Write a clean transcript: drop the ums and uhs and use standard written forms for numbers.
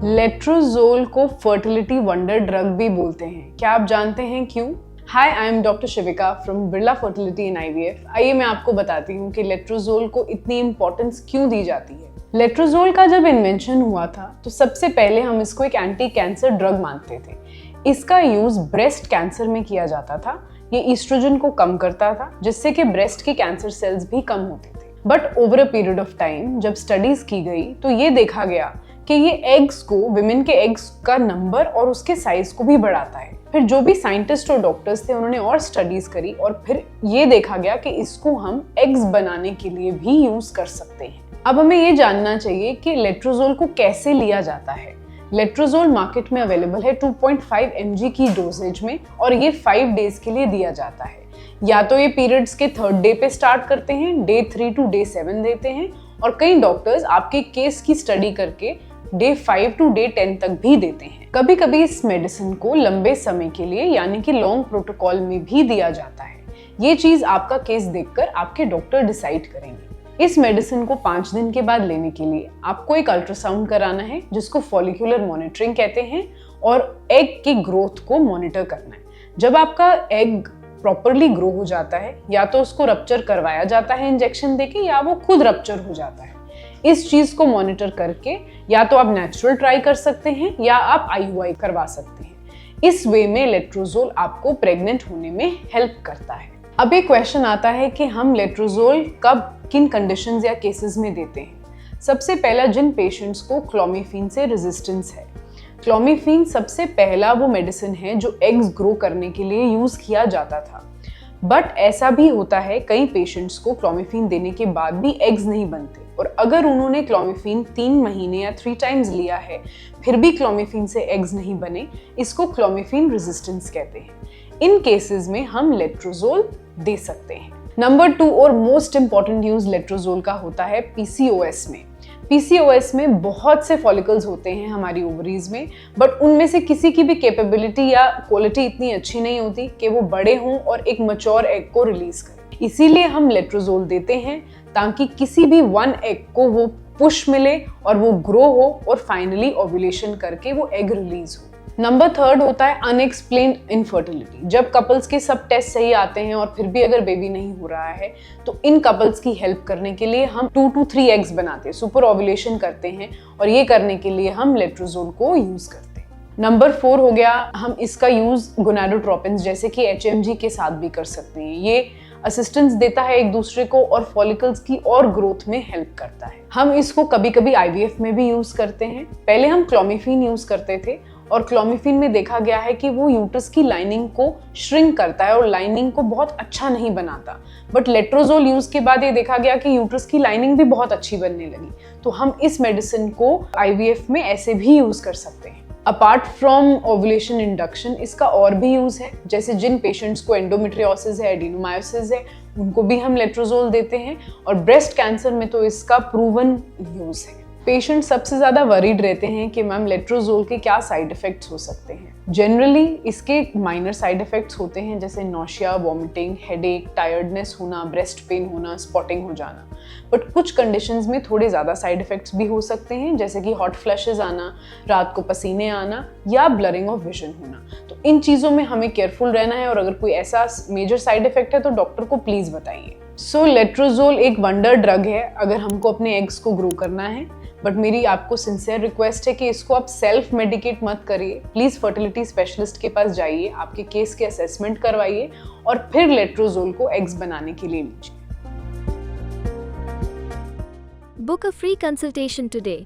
Letrozole को fertility wonder drug भी बोलते हैं। क्या आप जानते हैं क्यों? Hi, I am doctor Shivika from Birla fertility and IVF. आइए मैं आपको बताती हूँ कि लेट्रोजोल को इतनी इंपॉर्टेंस क्यों दी जाती है। लेट्रोजोल का जब इन्वेंशन हुआ था तो सबसे पहले हम इसको एक एंटी कैंसर ड्रग मानते थे। इसका यूज ब्रेस्ट कैंसर में किया जाता था। ये ईस्ट्रोजन को कम करता था जिससे कि ब्रेस्ट के कैंसर सेल्स भी कम होते थे। But over a period of time जब स्टडीज की गई तो ये देखा गया कि ये एग्स को, विमेन के एग्स का नंबर और उसके साइज को भी बढ़ाता है। फिर जो भी साइंटिस्ट और डॉक्टर्स थे उन्होंने और स्टडीज करी और फिर ये देखा गया कि इसको हम एग्स बनाने के लिए भी यूज कर सकते हैं। अब हमें ये जानना चाहिए कि लेट्रोजोल को कैसे लिया जाता है। लेट्रोजोल मार्केट में अवेलेबल है 2.5 mg की डोजेज में और ये 5 डेज के लिए दिया जाता है। या तो ये पीरियड्स के 3rd डे पे स्टार्ट करते हैं, डे 3 to डे 7 देते हैं, और कई डॉक्टर्स आपके केस की स्टडी करके डे 5 to डे 10 तक भी देते हैं। कभी कभी इस मेडिसिन को लंबे समय के लिए यानी कि लॉन्ग प्रोटोकॉल में भी दिया जाता है। ये चीज आपका केस देखकर आपके डॉक्टर डिसाइड करेंगे। इस मेडिसिन को 5 दिन के बाद लेने के लिए आपको एक अल्ट्रासाउंड कराना है जिसको फॉलिक्यूलर मॉनिटरिंग कहते हैं, और एग की ग्रोथ को मॉनिटर करना है। जब आपका एग प्रॉपरली ग्रो हो जाता है या तो उसको रप्चर करवाया जाता है इंजेक्शन देके, या वो खुद रप्चर हो जाता है। इस चीज को मॉनिटर करके या तो आप नेचुरल ट्राई कर सकते हैं या आप IUI करवा सकते हैं। इस वे में लेट्रोजोल आपको प्रेग्नेंट होने में हेल्प करता है। अब एक क्वेश्चन आता है कि हम लेट्रोजोल कब, किन कंडीशंस या केसेस में देते हैं। सबसे पहला, जिन पेशेंट्स को क्लोमिफेन से रेजिस्टेंस है। क्लोमिफेन सबसे पहला वो मेडिसिन है जो एग्स ग्रो करने के लिए यूज किया जाता था। बट ऐसा भी होता है कई पेशेंट्स को क्लोमिफेन देने के बाद भी एग्स नहीं बनते, और अगर उन्होंने क्लोमिफेन 3 महीने या 3 टाइम्स लिया है फिर भी क्लोमिफेन से एग्स नहीं बने, इसको क्लोमिफेन रेजिस्टेंस कहते हैं। इन केसेस में हम लेट्रोजोल दे सकते हैं। नंबर 2 और मोस्ट इंपॉर्टेंट यूज लेट्रोजोल का होता है PCOS में। PCOS में बहुत से फॉलिकल्स होते हैं हमारी ओवरीज में, बट उनमें से किसी की भी कैपेबिलिटी या क्वालिटी इतनी अच्छी नहीं होती कि वो बड़े हों और एक मैच्योर एग को रिलीज करें। इसीलिए हम लेट्रोजोल देते हैं ताकि किसी भी 1 एग को वो पुश मिले और वो ग्रो हो और फाइनली ओव्यूलेशन करके वो एग रिलीज हो। नंबर 3 होता है अनएक्सप्लेन्ड इनफर्टिलिटी। जब कपल्स के सब टेस्ट सही आते हैं और फिर भी अगर बेबी नहीं हो रहा है तो इन कपल्स की हेल्प करने के लिए हम 2 to 3 एग्स बनाते हैं, सुपर ओव्यूलेशन करते हैं, और ये करने के लिए हम लेट्रोजोल को यूज करते हैं। नंबर 4 हो गया, हम इसका यूज गोनाडोट्रोपिन जैसे कि HMG के साथ भी कर सकते हैं। ये असिस्टेंस देता है एक दूसरे को और फॉलिकल्स की और ग्रोथ में हेल्प करता है। हम इसको कभी कभी IVF में भी यूज करते हैं। पहले हम क्लोमिफेन यूज करते थे और क्लोमिफेन में देखा गया है कि वो यूट्रस की लाइनिंग को श्रिंक करता है और लाइनिंग को बहुत अच्छा नहीं बनाता। बट लेट्रोजोल यूज के बाद ये देखा गया कि यूट्रस की लाइनिंग भी बहुत अच्छी बनने लगी। तो हम इस मेडिसिन को IVF में ऐसे भी यूज कर सकते हैं। अपार्ट फ्रॉम ओव्यूलेशन इंडक्शन इसका और भी यूज है, जैसे जिन पेशेंट्स को एंडोमेट्रियोसिस है, एडिनोमायोसिस है, उनको भी हम लेट्रोजोल देते हैं, और ब्रेस्ट कैंसर में तो इसका प्रूवन यूज है। पेशेंट सबसे ज़्यादा वरीड रहते हैं कि मैम लेट्रोजोल के क्या साइड इफ़ेक्ट्स हो सकते हैं। जनरली इसके माइनर साइड इफ़ेक्ट्स होते हैं जैसे नौशिया, वॉमिटिंग, हेडेक, टायर्डनेस होना, ब्रेस्ट पेन होना, स्पॉटिंग हो जाना। बट कुछ कंडीशंस में थोड़े ज़्यादा साइड इफ़ेक्ट्स भी हो सकते हैं, जैसे कि हॉट फ्लैशेस आना, रात को पसीने आना, या ब्लरिंग ऑफ विजन होना। तो इन चीज़ों में हमें केयरफुल रहना है, और अगर कोई ऐसा मेजर साइड इफ़ेक्ट है तो डॉक्टर को प्लीज़ बताइए। सो लेट्रोजोल एक वंडर ड्रग है अगर हमको अपने एग्स को ग्रो करना है, बट मेरी आपको सिंसियर रिक्वेस्ट है कि इसको आप सेल्फ मेडिकेट मत करिए। प्लीज़ फर्टिलिटी स्पेशलिस्ट के पास जाइए, आपके केस के असेसमेंट करवाइए और फिर लेट्रोजोल को एग्स बनाने के लिए लीजिए। Book a free consultation today.